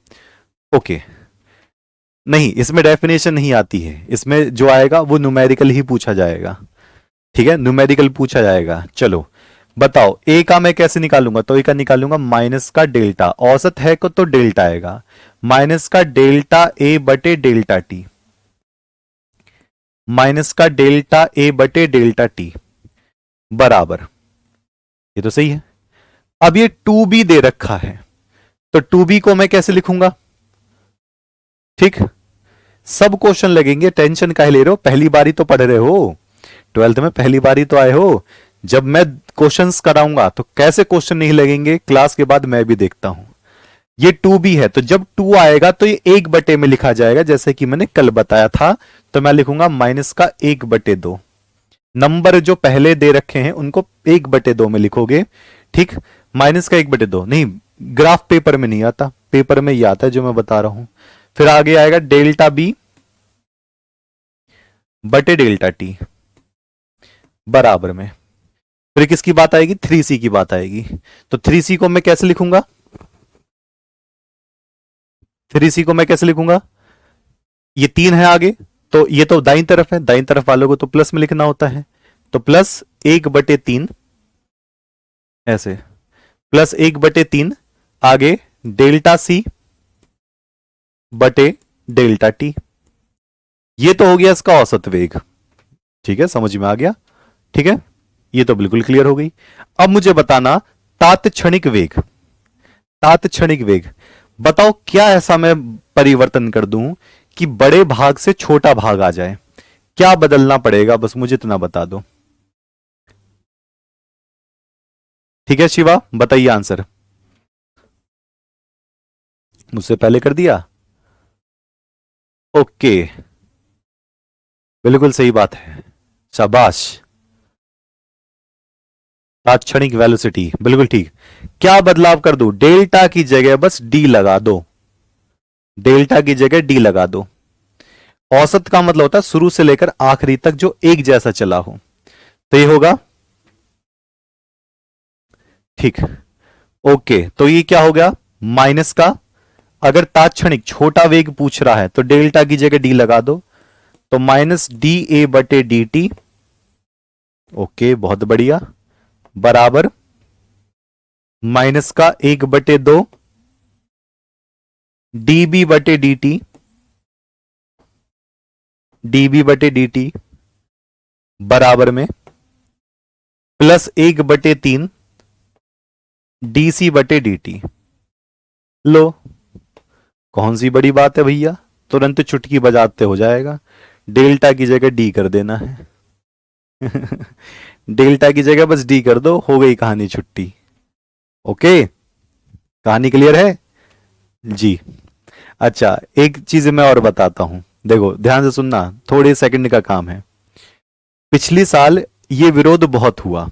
S1: ओके, नहीं इसमें डेफिनेशन नहीं आती है, इसमें जो आएगा वो न्यूमेरिकल ही पूछा जाएगा। ठीक है, न्यूमेरिकल पूछा जाएगा। चलो बताओ ए का मैं कैसे निकालूंगा, तो ए का निकालूंगा माइनस का डेल्टा, औसत है को तो डेल्टा आएगा, माइनस का डेल्टा ए बटे डेल्टा टी, माइनस का डेल्टा ए बटे डेल्टा टी बराबर, ये तो सही है। अब ये 2b दे रखा है, तो 2b को मैं कैसे लिखूंगा। ठीक, सब क्वेश्चन लगेंगे, टेंशन काहे ले रहे हो, पहली बारी तो पढ़ रहे हो, 12th में पहली बारी तो आए हो। जब मैं क्वेश्चंस कराऊंगा तो कैसे क्वेश्चन नहीं लगेंगे, क्लास के बाद मैं भी देखता हूं। ये 2b है, तो जब 2 आएगा तो ये 1/2 में लिखा जाएगा, जैसे कि मैंने कल बताया था। तो मैं लिखूंगा माइनस का 1/2, नंबर जो पहले दे रखे हैं उनको 1/2 में लिखोगे। ठीक, माइनस का 1/2 नहीं, ग्राफ पेपर में नहीं आता, पेपर में ये आता है जो मैं बता रहा हूं। फिर आगे आएगा डेल्टा बी बटे डेल्टा टी बराबर में, फिर किसकी बात आएगी, 3c की बात आएगी। तो 3c को मैं कैसे लिखूंगा, 3c को मैं कैसे लिखूंगा, ये 3 है आगे, तो ये तो दाईं तरफ है, दाईं तरफ वालों को तो प्लस में लिखना होता है, तो प्लस 1/3 ऐसे, प्लस 1/3 आगे डेल्टा सी बटे डेल्टा टी। ये तो हो गया इसका औसत वेग। ठीक है, समझ में आ गया। ठीक है, ये तो बिल्कुल क्लियर हो गई। अब मुझे बताना तात्क्षणिक वेग। तात्क्षणिक वेग बताओ, क्या ऐसा मैं परिवर्तन कर दूं कि बड़े भाग से छोटा भाग आ जाए? क्या बदलना पड़ेगा, बस मुझे इतना बता दो। ठीक है शिवा, बताइए आंसर। मुझसे पहले कर दिया। ओके, बिल्कुल सही बात है, शाबाश। तात्क्षणिक वेलोसिटी, बिल्कुल ठीक। क्या बदलाव कर दूं? डेल्टा की जगह बस डी लगा दो। डेल्टा की जगह डी लगा दो। औसत का मतलब होता है शुरू से लेकर आखिरी तक जो एक जैसा चला हो, तो ये होगा। ठीक, ओके, तो ये क्या हो गया? माइनस का, अगर तात्क्षणिक छोटा वेग पूछ रहा है तो डेल्टा की जगह डी लगा दो, तो माइनस डी ए बटे डी टी। ओके, बहुत बढ़िया, बराबर माइनस का 1/2 डीबी बटे डी टी। डीबी बटे डी टी बराबर में प्लस 1/3 डीसी बटे डी टी। लो, कौन सी बड़ी बात है भैया, तुरंत चुटकी बजाते हो जाएगा। डेल्टा की जगह डी कर देना है। डेल्टा की जगह बस डी कर दो, हो गई कहानी छुट्टी। ओके, कहानी क्लियर है जी। अच्छा, एक चीज मैं और बताता हूं, देखो ध्यान से सुनना, थोड़े सेकंड का काम है। पिछली साल ये विरोध बहुत हुआ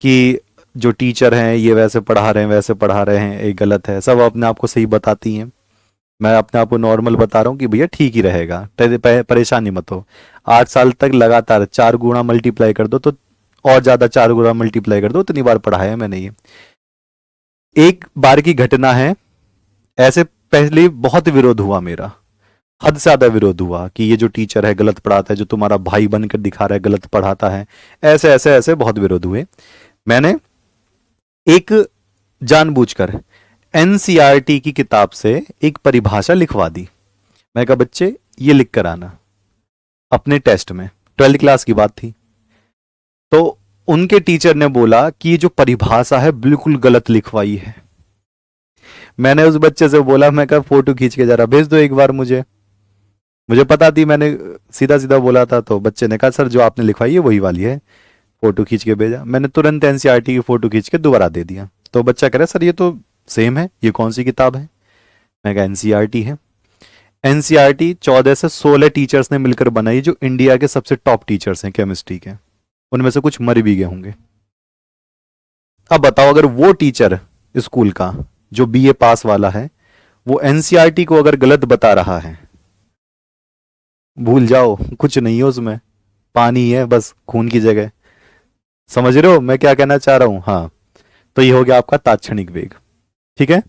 S1: कि जो टीचर हैं ये वैसे पढ़ा रहे हैं वैसे पढ़ा रहे हैं, ये गलत है। सब अपने आप को सही बताती हैं, मैं अपने आप को नॉर्मल बता रहा हूँ कि भैया ठीक ही रहेगा, परेशानी मत हो। 8 साल तक लगातार 4 गुणा मल्टीप्लाई कर दो तो और ज्यादा 4 गुणा मल्टीप्लाई कर दो, इतनी बार पढ़ाया है मैंने ये। एक बार की घटना है, ऐसे पहले बहुत विरोध हुआ मेरा, हद से ज्यादा विरोध हुआ कि ये जो टीचर है गलत पढ़ाता है, जो तुम्हारा भाई बनकर दिखा रहा है गलत पढ़ाता है, ऐसे ऐसे ऐसे बहुत विरोध हुए। मैंने एक जानबूझकर एनसीईआरटी की किताब से एक परिभाषा लिखवा दी। मैं कहा बच्चे ये लिख कर आना अपने टेस्ट में, 12th क्लास की बात थी। तो उनके टीचर ने बोला कि ये जो परिभाषा है बिल्कुल गलत लिखवाई है। मैंने उस बच्चे से बोला, मैं कहा फोटो खींच के जरा भेज दो एक बार मुझे। मुझे पता थी, मैंने सीधा सीधा बोला था, तो बच्चे ने कहा सर जो आपने लिखवाई है वही वाली है। फोटो खींच के भेजा, मैंने तुरंत एनसीईआरटी की फोटो खींच के दोबारा दे दिया। तो बच्चा कह रहा सर ये तो सेम है, ये कौन सी किताब है? मैं कहा एनसीईआरटी है। एनसीईआरटी 14 से 16 टीचर्स ने मिलकर बनाई, जो इंडिया के सबसे टॉप टीचर्स हैं केमिस्ट्री के, उनमें से कुछ मर भी गए होंगे। अब बताओ, अगर वो टीचर स्कूल का जो बीए पास वाला है, वो एनसीईआरटी को अगर गलत बता रहा है, भूल जाओ, कुछ नहीं है उसमें, पानी है बस खून की जगह। समझ रहे हो मैं क्या कहना चाह रहा हूं? हाँ, तो ये हो गया आपका तात्क्षणिक वेग। ठीक है,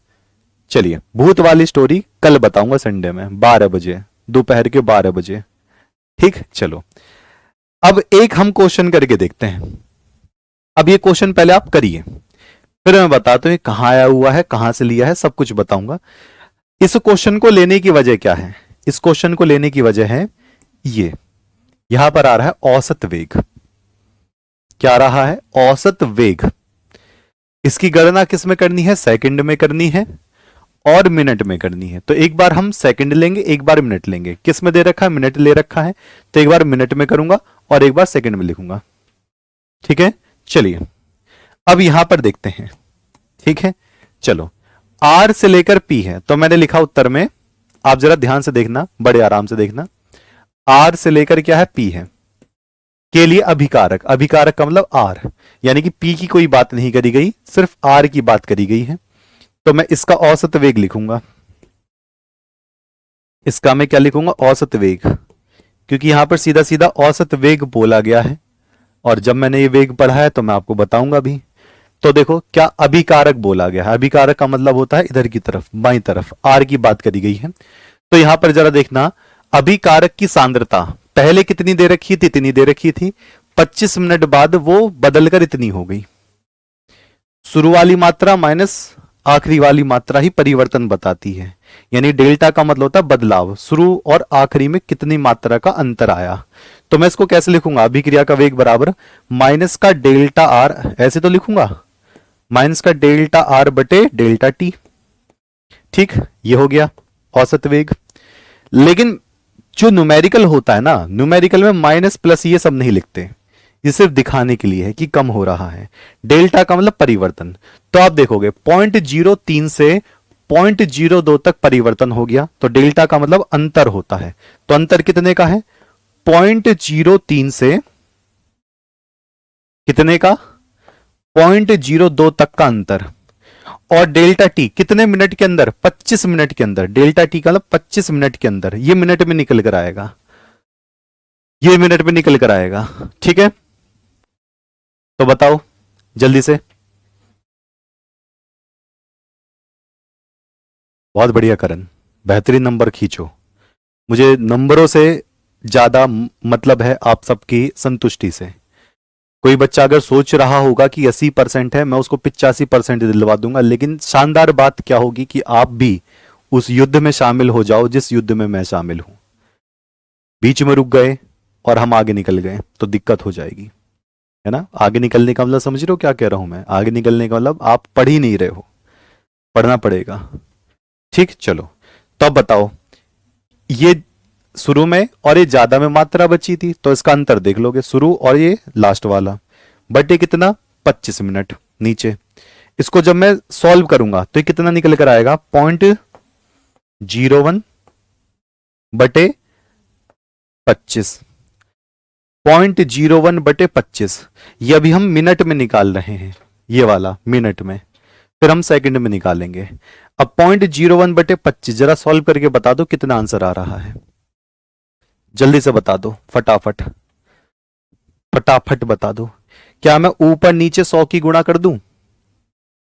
S1: चलिए भूत वाली स्टोरी कल बताऊंगा संडे में 12 बजे, दोपहर के 12 बजे। ठीक, चलो अब एक हम क्वेश्चन करके देखते हैं। अब ये क्वेश्चन पहले आप करिए, फिर मैं बताता हूं कहां आया हुआ है, कहां से लिया है, सब कुछ बताऊंगा। इस क्वेश्चन को लेने की वजह क्या है? इस क्वेश्चन को लेने की वजह है ये, यहां पर आ रहा है औसत वेग। क्या रहा है? औसत वेग। इसकी गणना किस में करनी है? सेकंड में करनी है और मिनट में करनी है। तो एक बार हम सेकंड लेंगे, एक बार मिनट लेंगे। किस में दे रखा है? मिनट ले रखा है, तो एक बार मिनट में करूंगा और एक बार सेकंड में लिखूंगा। ठीक है, चलिए अब यहां पर देखते हैं। ठीक है, चलो आर से लेकर पी है, तो मैंने लिखा उत्तर में, आप जरा ध्यान से देखना, बड़े आराम से देखना। आर से लेकर क्या है? पी है के लिए अभिकारक, अभिकारक का मतलब आर, यानी कि पी की कोई बात नहीं करी गई, सिर्फ आर की बात करी गई है। तो मैं इसका औसत वेग लिखूंगा। इसका मैं क्या लिखूंगा? औसत वेग, क्योंकि यहां पर सीधा सीधा औसत वेग बोला गया है, और जब मैंने ये वेग पढ़ा है तो मैं आपको बताऊंगा भी। तो देखो क्या अभिकारक बोला गया है, अभिकारक का मतलब होता है इधर की तरफ, बाईं तरफ, आर की बात करी गई है। तो यहां पर जरा देखना, अभिकारक की सांद्रता पहले कितनी दे रखी थी? इतनी दे रखी थी, 25 मिनट बाद वो बदलकर इतनी हो गई। शुरू वाली मात्रा माइनस आखिरी वाली मात्रा ही परिवर्तन बताती है। यानी डेल्टा का मतलब होता है बदलाव, शुरू और आखिरी में कितनी मात्रा का अंतर आया। तो मैं इसको कैसे लिखूंगा, अभिक्रिया का वेग बराबर माइनस का डेल्टा आर, ऐसे तो लिखूंगा, माइनस का डेल्टा आर बटे डेल्टा टी। ठीक, ये हो गया औसत वेग। लेकिन जो न्यूमेरिकल होता है ना, न्यूमेरिकल में माइनस प्लस ये सब नहीं लिखते, ये सिर्फ दिखाने के लिए है कि कम हो रहा है। डेल्टा का मतलब परिवर्तन। तो आप देखोगे 0.03 से 0.02 तक परिवर्तन हो गया, तो डेल्टा का मतलब अंतर होता है। तो अंतर कितने का है, 0.03 से कितने का, 0.02 तक का अंतर। और डेल्टा टी कितने मिनट के अंदर, 25 मिनट के अंदर। डेल्टा टी का मतलब 25 मिनट के अंदर, ये मिनट में निकल कर आएगा, ये मिनट में निकल कर आएगा। ठीक है, तो बताओ जल्दी से। बहुत बढ़िया करण, बेहतरीन नंबर खींचो। मुझे नंबरों से ज्यादा मतलब है आप सबकी संतुष्टि से। कोई बच्चा अगर सोच रहा होगा कि 80% है, मैं उसको 85% दिलवा दूंगा, लेकिन शानदार बात क्या होगी कि आप भी उस युद्ध में शामिल हो जाओ जिस युद्ध में मैं शामिल हूं। बीच में रुक गए और हम आगे निकल गए तो दिक्कत हो जाएगी, है ना। आगे निकलने का मतलब समझ रहे हो क्या कह रहा हूं मैं, आगे निकलने का मतलब आप पढ़ ही नहीं रहे हो, पढ़ना पड़ेगा। ठीक, चलो तो अब बताओ, ये शुरू में और ये ज्यादा में मात्रा बची थी, तो इसका अंतर देख लोगे, शुरू और ये लास्ट वाला, बटे कितना 25 मिनट नीचे। इसको जब मैं सॉल्व करूंगा तो ये कितना निकल कर आएगा, 0.01 बटे 25, 0.01 बटे 25। ये अभी हम मिनट में निकाल रहे हैं, ये वाला मिनट में, फिर हम सेकंड में निकालेंगे। अब 0.01 बटे 25 जरा सॉल्व करके बता दो कितना आंसर आ रहा है, जल्दी से बता दो, फटाफट फटाफट बता दो। क्या मैं ऊपर नीचे 100 की गुणा कर दूं,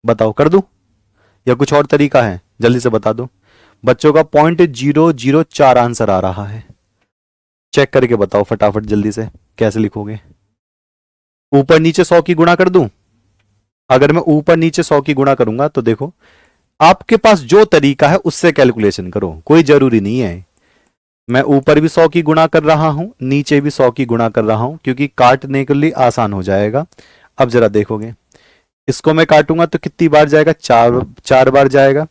S1: बताओ कर दूं या कुछ और तरीका है, जल्दी से बता दो। बच्चों का 0.004 आंसर आ रहा है, चेक करके बताओ फटाफट जल्दी से, कैसे लिखोगे। ऊपर नीचे 100 की गुणा कर दूं, अगर मैं ऊपर नीचे 100 की गुणा करूंगा तो देखो, आपके पास जो तरीका है उससे कैलकुलेशन करो, कोई जरूरी नहीं है मैं ऊपर भी 100 की गुणा कर रहा हूं, नीचे भी 100 की गुणा कर रहा हूं, क्योंकि काटने के लिए आसान हो जाएगा। अब जरा देखोगे, इसको मैं काटूंगा तो कितनी बार जाएगा, चार बार जाएगा।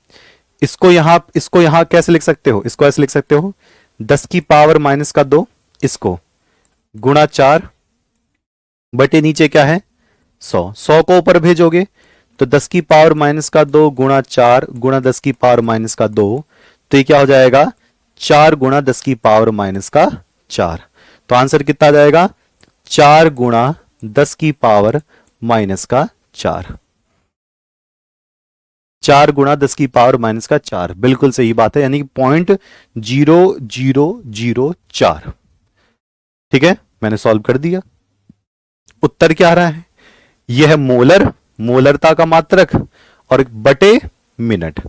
S1: इसको यहां कैसे लिख सकते हो, इसको ऐसे लिख सकते हो, 10 की पावर माइनस का 2, इसको गुणा 4 बटे नीचे क्या है 100 को ऊपर भेजोगे तो 10 की पावर माइनस का 2 गुणा 4 गुणा 10 की पावर माइनस का 2, तो ये क्या हो जाएगा 4 गुणा 10 की पावर माइनस का 4। तो आंसर कितना आ जाएगा, 4 गुणा 10 की पावर माइनस का 4, 4 गुणा 10 की पावर माइनस का 4, बिल्कुल सही बात है, यानी कि 0.0004। ठीक है, मैंने सॉल्व कर दिया। उत्तर क्या आ रहा है, यह है मोलर, मोलरता का मात्रक, और बटे मिनट,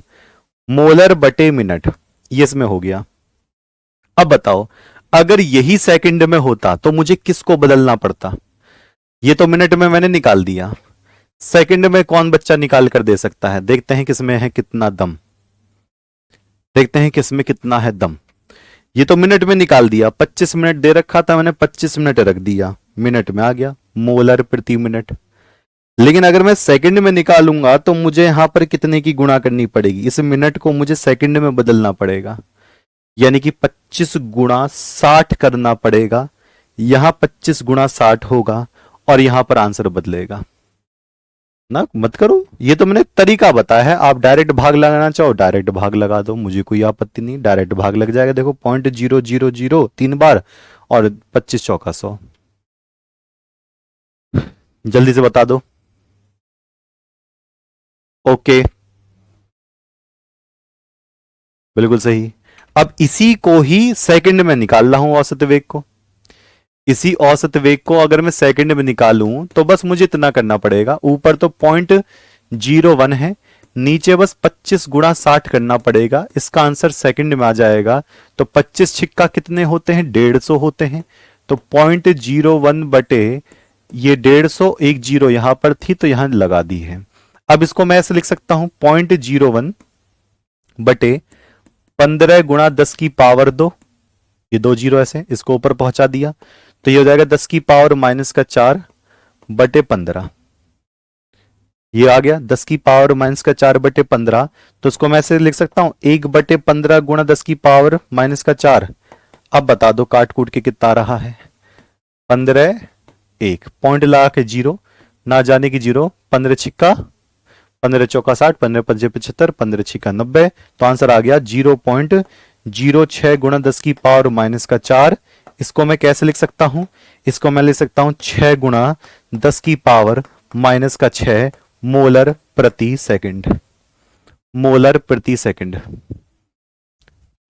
S1: मोलर बटे मिनट, ये इसमें हो गया। अब बताओ, अगर यही सेकंड में होता तो मुझे किसको बदलना पड़ता, ये तो मिनट में मैंने निकाल दिया, सेकंड में कौन बच्चा निकाल कर दे सकता है, देखते हैं किसमें है कितना दम, देखते हैं किसमें कितना है दम। ये तो मिनट में निकाल दिया, 25 मिनट दे रखा था मैंने, 25 मिनट रख दिया, मिनट में आ गया, मोलर प्रति मिनट। लेकिन अगर मैं सेकंड में निकालूंगा तो मुझे यहां पर कितने की गुणा करनी पड़ेगी, इस मिनट को मुझे सेकंड में बदलना पड़ेगा, यानी कि 25 गुणा 60 करना पड़ेगा। यहां 25 गुणा 60 होगा और यहां पर आंसर बदलेगा ना, मत करो, ये तो मैंने तरीका बताया है। आप डायरेक्ट भाग लगाना चाहो डायरेक्ट भाग लगा दो, मुझे कोई आपत्ति नहीं, डायरेक्ट भाग लग जाएगा। देखो 0.000 3 बार और 25 चौका 100, जल्दी से बता दो। ओके, बिल्कुल सही। अब इसी को ही सेकंड में निकाल रहा हूं, औसत वेग को, इसी औसत वेग को अगर मैं सेकंड में निकालूं तो बस मुझे इतना करना पड़ेगा, ऊपर तो 0.01 है, नीचे बस 25 गुणा 60 करना पड़ेगा, इसका आंसर सेकंड में आ जाएगा। तो 25 छिक्का कितने होते हैं, 150 होते हैं, तो 0.01 बटे ये 150, एक जीरो यहां पर थी तो यहां लगा दी है। अब इसको मैं ऐसे लिख सकता हूं 0.01 बटे 15 गुणा 10 की पावर 2, ये 2 जीरो ऐसे इसको ऊपर पहुंचा दिया तो ये हो जाएगा 10 की पावर माइनस का 4 बटे 15। ये आ गया 10 की पावर माइनस का 4 बटे 15, तो इसको मैं ऐसे लिख सकता हूं 1 बटे 15 गुणा 10 की पावर माइनस का 4। अब बता दो काट कूट के कितना रहा है, 15 1 पॉइंट लगा के 0 ना जाने की 0, 15 छिक्का 15 चौका 60, 15 पंजे 75, 15 छिक्का 90, तो आंसर आ गया 0.06 गुणा 10 की पावर माइनस का 4। इसको मैं कैसे लिख सकता हूं, इसको मैं लिख सकता हूं 6 गुणा 10 की पावर माइनस का 6 मोलर प्रति सेकंड। मोलर प्रति सेकंड,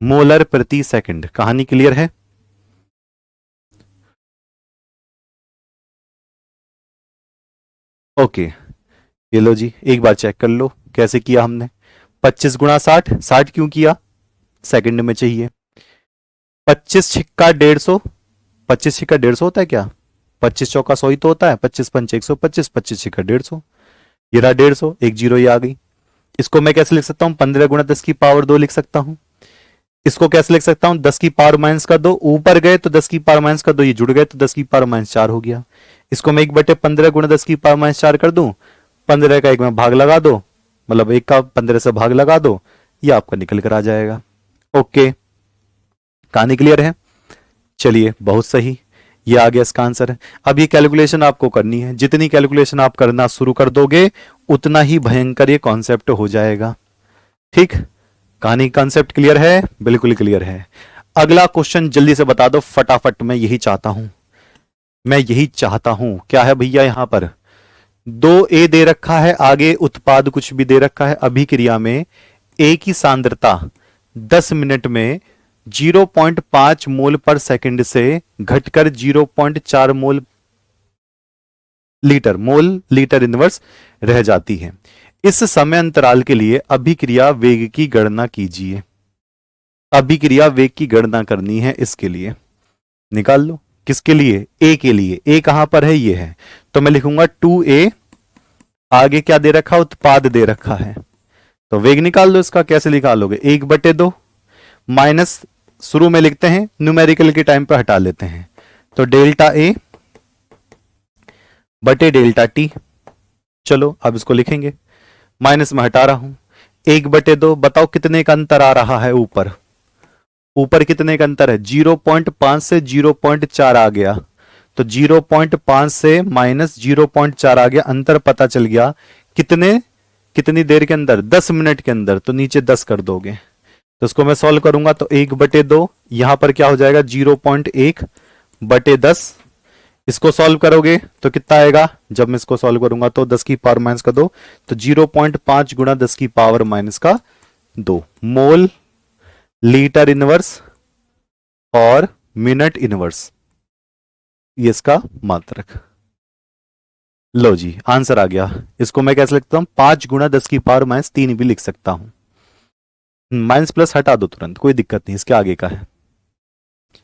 S1: मोलर प्रति सेकंड। कहानी क्लियर है? ओके, ये लो जी, एक बार चेक कर लो कैसे किया हमने। 25 गुणा 60, 60 क्यों किया, सेकंड में चाहिए। 25 छिक्का 150, 25 छिक्का 150 होता है क्या, 25 चौका 100 ही तो होता है, 25 पंच 125, 25 छिक्का 150, ये रहा 150, एक जीरो ये आ गई। इसको मैं कैसे लिख सकता हूं, 15 गुणा 10 की पावर 2 लिख सकता हूं। इसको कैसे लिख सकता हूं, 10 की पावर माइनस का 2, ऊपर गए तो 10 की पावर माइनस का 2 ये जुड़ गए तो 10 की पावर माइनस 4 हो गया। इसको मैं 1 बटे 15 गुणा 10 की पावर माइनस 4 कर दूं, 15 का 1 में भाग लगा दो, मतलब 1 का 15 से भाग लगा दो, ये आपका निकल कर आ जाएगा। ओके, कहानी क्लियर है? चलिए बहुत सही, ये आ गया इसका आंसर। अब ये कैलकुलेशन आपको करनी है, जितनी कैलकुलेशन आप करना शुरू कर दोगे उतना ही भयंकर ये कॉन्सेप्ट हो जाएगा। ठीक, कहानी कॉन्सेप्ट क्लियर है? बिल्कुल क्लियर है। अगला क्वेश्चन जल्दी से बता दो फटाफट, मैं यही चाहता हूं, मैं यही चाहता हूं। क्या है भैया, यहां पर 2a दे रखा है, आगे उत्पाद कुछ भी दे रखा है। अभिक्रिया में a की सांद्रता 10 मिनट में 0.5 मोल पर सेकंड से घटकर 0.4 मोल लीटर इनवर्स रह जाती है। इस समय अंतराल के लिए अभिक्रिया वेग की गणना कीजिए। अभिक्रिया वेग की गणना करनी है, इसके लिए निकाल लो। किसके लिए? ए के लिए। ए कहां पर है, ये है, तो मैं लिखूंगा 2a, आगे क्या दे रखा, उत्पाद दे रखा है, तो वेग निकाल लो इसका। कैसे निकालोगे, 1/2 माइनस, शुरू में लिखते हैं न्यूमेरिकल के टाइम पर हटा लेते हैं, तो डेल्टा ए बटे डेल्टा टी। चलो अब इसको लिखेंगे, माइनस में हटा रहा हूं, 1/2, बताओ कितने का अंतर आ रहा है ऊपर, ऊपर कितने का अंतर है, 0.5 से 0.4 आ गया, तो 0.5 से माइनस 0.4 आ गया, अंतर पता चल गया। कितनी देर के अंदर, 10 मिनट के अंदर, तो नीचे 10 कर दोगे, तो इसको मैं सॉल्व करूंगा तो 1/2, यहां पर क्या हो जाएगा 0.1/10। इसको सॉल्व करोगे तो कितना आएगा, जब मैं इसको सॉल्व करूंगा तो 10 की पावर माइनस का 2, तो 0.5 गुणा 10 की पावर माइनस का 2 मोल लीटर इनवर्स और मिनट इनवर्स, ये इसका मात्रक। लो जी, आंसर आ गया। इसको मैं कैसे लिखता हूं, 5 गुणा 10 की पावर माइनस 3 भी लिख सकता हूं। माइनस प्लस हटा दो तुरंत, कोई दिक्कत नहीं, इसके आगे का है।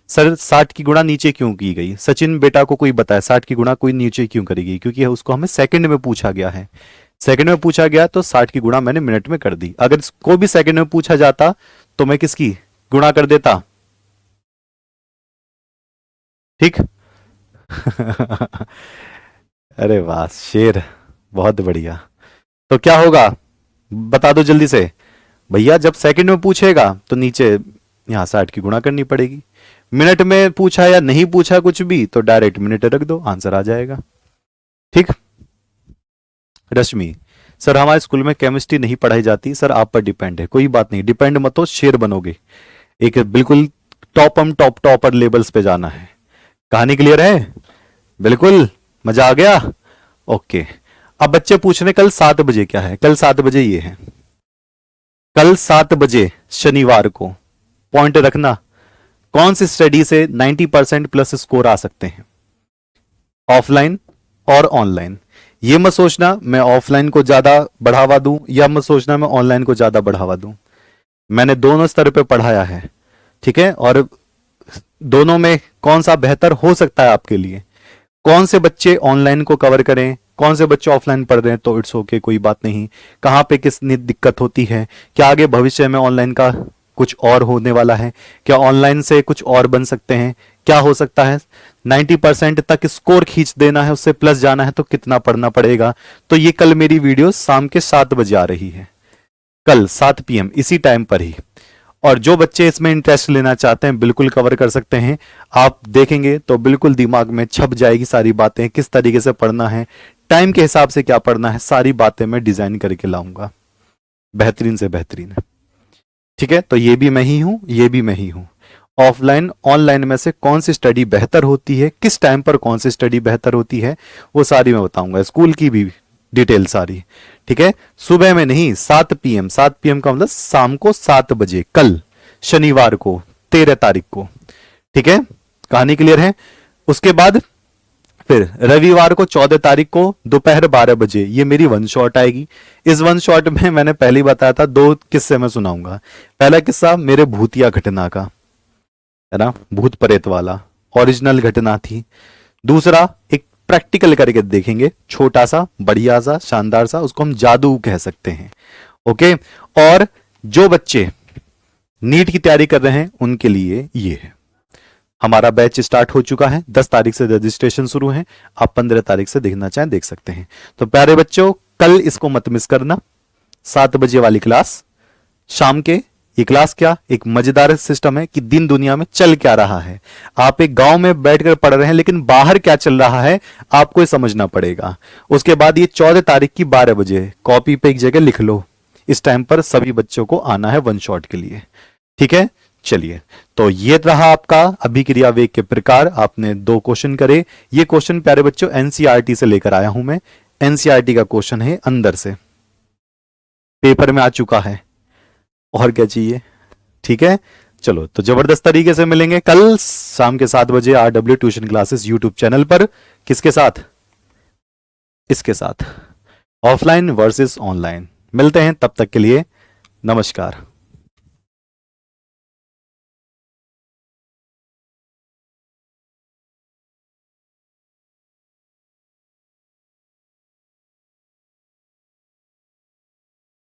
S1: सर 60 की गुणा नीचे क्यों की गई, सचिन बेटा को कोई बताए 60 की गुणा कोई नीचे क्यों करेगी, क्योंकि उसको हमें सेकंड में पूछा गया है, सेकंड में पूछा गया तो 60 की गुणा मैंने मिनट में कर दी। अगर इसको भी सेकंड में पूछा जाता तो मैं किसकी गुणा कर देता, ठीक। अरे वाह शेर, बहुत बढ़िया। तो क्या होगा बता दो जल्दी से भैया, जब सेकंड में पूछेगा तो नीचे यहां 60 की गुणा करनी पड़ेगी, मिनट में पूछा या नहीं पूछा कुछ भी तो डायरेक्ट मिनट रख दो, आंसर आ जाएगा। ठीक। रश्मि, सर हमारे स्कूल में केमिस्ट्री नहीं पढ़ाई जाती, सर आप पर डिपेंड है। कोई बात नहीं, डिपेंड मत हो, शेर बनोगे, एक बिल्कुल टॉपर लेवल्स पे जाना है। कहानी क्लियर है? बिल्कुल, मजा आ गया? ओके। अब बच्चे पूछ रहे कल 7 बजे क्या है, कल 7 बजे ये है, कल 7 बजे शनिवार को पॉइंट रखना, कौन सी स्टडी से 90% प्लस स्कोर आ सकते हैं, ऑफलाइन और ऑनलाइन। ये मत सोचना मैं ऑफलाइन को ज्यादा बढ़ावा दूं या मत सोचना मैं ऑनलाइन को ज्यादा बढ़ावा दूं, मैंने दोनों स्तर पे पढ़ाया है, ठीक है, और दोनों में कौन सा बेहतर हो सकता है आपके लिए, कौन से बच्चे ऑनलाइन को कवर करें, कौन से बच्चे ऑफलाइन पढ़ रहे हैं तो इट्स ओके, कोई बात नहीं। कहाँ पे कितनी दिक्कत होती है, क्या आगे भविष्य में ऑनलाइन का कुछ और होने वाला है, क्या ऑनलाइन से कुछ और बन सकते हैं, क्या हो सकता है, 90% तक स्कोर खींच देना है, उससे प्लस जाना है तो कितना पढ़ना पड़ेगा। तो ये कल मेरी वीडियो शाम के 7 बजे आ रही है, कल 7 PM इसी टाइम पर ही। और जो बच्चे इसमें इंटरेस्ट लेना चाहते हैं बिल्कुल कवर कर सकते हैं। आप देखेंगे तो बिल्कुल दिमाग में छप जाएगी सारी बातें, किस तरीके से पढ़ना है, टाइम के हिसाब से क्या पढ़ना है, सारी बातें मैं डिजाइन करके लाऊंगा बेहतरीन से बेहतरीन। ठीक है, तो ये भी मैं ही हूं, ये भी मैं ही हूं। ऑफलाइन ऑनलाइन में से कौन सी स्टडी बेहतर होती है, किस टाइम पर कौन सी स्टडी बेहतर होती है, वो सारी मैं बताऊंगा, स्कूल की भी डिटेल सारी। ठीक है, सुबह में नहीं, 7 PM, 7 PM का मतलब शाम को 7 बजे, कल शनिवार को 13 तारीख को। ठीक है, कहानी क्लियर है। उसके बाद फिर रविवार को 14 तारीख को दोपहर 12 बजे ये मेरी वन शॉट आएगी। इस वन शॉट में मैंने पहले ही बताया था 2 किस्से मैं सुनाऊंगा। पहला किस्सा मेरे भूतिया घटना का है ना, भूत प्रेत वाला, ओरिजिनल घटना थी। दूसरा एक प्रैक्टिकल करके देखेंगे, छोटा सा बढ़िया सा शानदार सा, उसको हम जादू कह सकते हैं। ओके, और जो बच्चे नीट की तैयारी कर रहे हैं उनके लिए ये है, हमारा बैच स्टार्ट हो चुका है, 10 तारीख से रजिस्ट्रेशन शुरू है, आप 15 तारीख से देखना चाहें देख सकते हैं। तो प्यारे बच्चों, कल इसको मत मिस करना, 7 बजे वाली क्लास शाम के। ये क्लास क्या एक मजेदार सिस्टम है कि दिन दुनिया में चल क्या रहा है। आप एक गांव में बैठकर पढ़ रहे हैं लेकिन बाहर क्या चल रहा है आपको समझना पड़ेगा। उसके बाद ये 14 तारीख की 12 बजे कॉपी पे एक जगह लिख लो, इस टाइम पर सभी बच्चों को आना है वन शॉट के लिए। ठीक है, चलिए, तो ये रहा आपका अभिक्रिया वेग के प्रकार। आपने 2 क्वेश्चन करे। ये क्वेश्चन प्यारे बच्चों एनसीईआरटी से लेकर आया हूं मैं, एनसीईआरटी का क्वेश्चन है, अंदर से पेपर में आ चुका है, और क्या चाहिए। ठीक है, चलो तो जबरदस्त तरीके से मिलेंगे कल शाम के 7 बजे RW tuition classes YouTube channel पर। किसके साथ, इसके साथ, ऑफलाइन वर्सेस ऑनलाइन। मिलते हैं, तब तक के लिए नमस्कार।